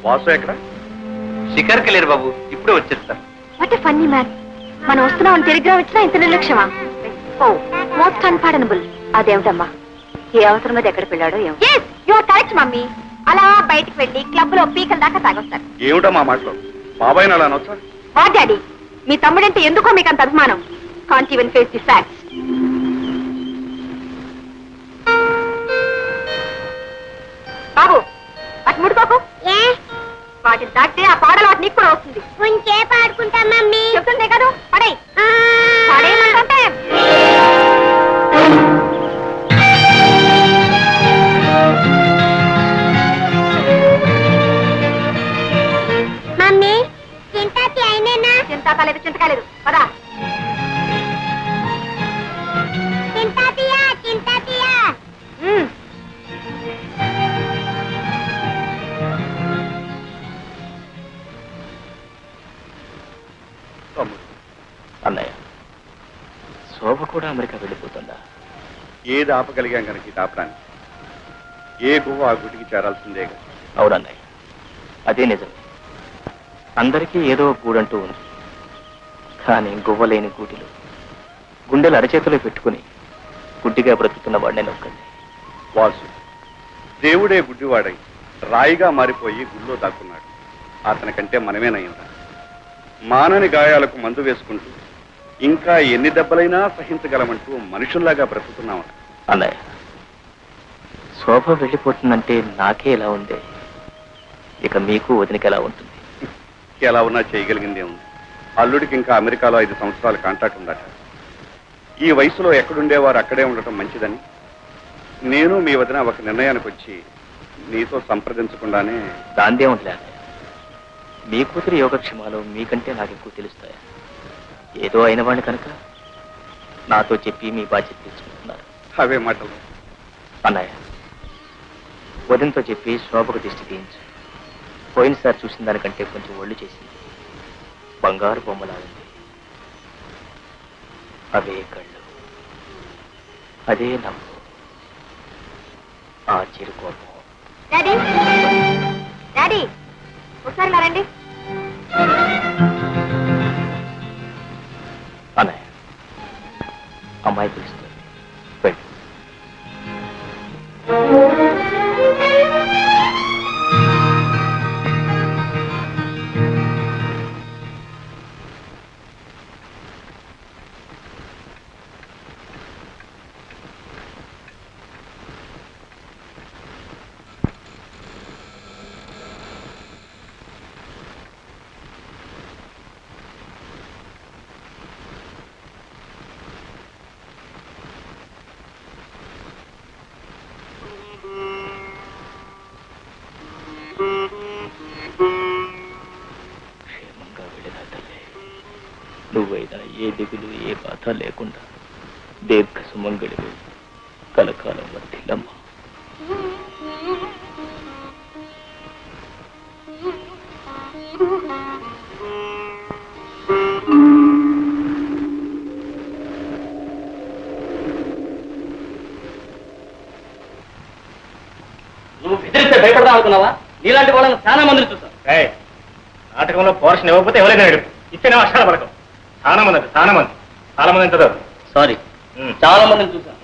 వాసు ఎక్కడ? షికార్కి లేరు బాబు, ఇప్పుడే వచ్చేస్తారు. What a funny man. మనం వస్తున్నామని టెలిగ్రామ్ ఇచ్చినా ఇంత నిర్లక్ష్యమా? ఓ మోస్ట్ అన్పార్డనబుల్. అదేమిటమ్మా, ఏ అవసరం మీద ఎక్కడికి వెళ్ళాడో ఏమో. You are correct mummy. అలా బయటికి వెళ్ళి క్లబ్ లో పీకల దాకా తాగొస్తారు. ఏమిటో మా మాటలో బాబాయ్ అలా అనొచ్చా? వా డాడీ, మీ తమ్ముడంటే ఎందుకో మీకు అంత అభిమానం. Can't even face the facts. బాబు అటు ముడుకోకు. వాటిని దాటితే ఆ పాడలు వాటి నీకు కూడా వస్తుంది. కొంచెం పాడుకుంటా మమ్మీ. చెప్తుందే కదా, పడే పడేయమంటే. మమ్మీ చింతాతి అయినేనా? చింత కాలేదు, చింత కాలేదు. పదా చింతాతియా చింతాతియా. అన్నయ్య, శోభ కూడా అమెరికా వెళ్ళిపోతుందా? ఏది ఆపగలిగాం కనుక ఇది ఆపడానికి. ఏ గువ్వ ఆ గుడికి చేరాల్సిందే. అవునన్నయ్య, అదే నిజం. అందరికీ ఏదో గూడంటూ ఉంది. కానీ గువ్వలేని గూటిలో గుండెలు అరచేతిలో పెట్టుకుని గుడ్డిగా బ్రతుకుతున్న వాడిని నొక్కండి. వాసు దేవుడే గుడ్డివాడై రాయిగా మారిపోయి గుళ్ళో దాక్కున్నాడు. అతనికంటే మనమేనయ్యిందా? మానని గాయాలకు మందు వేసుకుంటూ ఇంకా ఎన్ని దెబ్బలైనా సహించగలమంటూ మనుషుల్లాగా బ్రతుకుతున్నాం. అన్నయ్య, శోభ వెళ్ళిపోతుందంటే నాకే ఎలా ఉందే, ఇక మీకు వదినకి ఎలా ఉంటుంది? ఎలా ఉన్నా చేయగలిగిందే ఉంది. అల్లుడికి ఇంకా అమెరికాలో 5 సంవత్సరాల కాంట్రాక్ట్ ఉందట. ఈ వయసులో ఎక్కడుండేవారు అక్కడే ఉండటం మంచిదని నేను మీ వదిన ఒక నిర్ణయానికి వచ్చి నీతో సంప్రదించకుండానే. దాందే ఉండలే అన్నయ్య, మీ కూతురి యోగక్షేమాలు మీకంటే నాకు ఎక్కువ తెలుస్తాయా? ఏదో అయిన వాడిని కనుక నాతో చెప్పి మీ బాధ్యత తీసుకుంటున్నారు. అవే మాటలు. అన్నయ్య, వదినతో చెప్పి శోభకు దిష్టి తీయించు. పోయినసారి చూసిన దానికంటే కొంచెం ఒళ్ళు చేసింది. బంగారు బొమ్మలాడింది. అవే కళ్ళు, అదే నవ్వు, ఆ చిరుకోపం. డాడీ డాడీ ఒకసారి ఇలా రండి. అన్నయ్య, అమ్మాయి పిలుస్తుంది, వెళ్ళు. నువ్వైనా ఏ దిగులు ఏ బాధ లేకుండా దీర్ఘ సుమంగళివి కలకాలం వర్తిల్లమ్మా. నువ్వు బెదిరిస్తే భయపడదాం అనుకున్నావా? నీలాంటి వాళ్ళని చాలా మందిని చూసాం. నాటకంలో పోర్షన్ ఇవ్వకపోతే ఎవరైనా నడుపు ఇచ్చిన వర్షాల పడకం. చాలా మంది ఎంతదో. సారీ, చాలా మందిని చూసాం.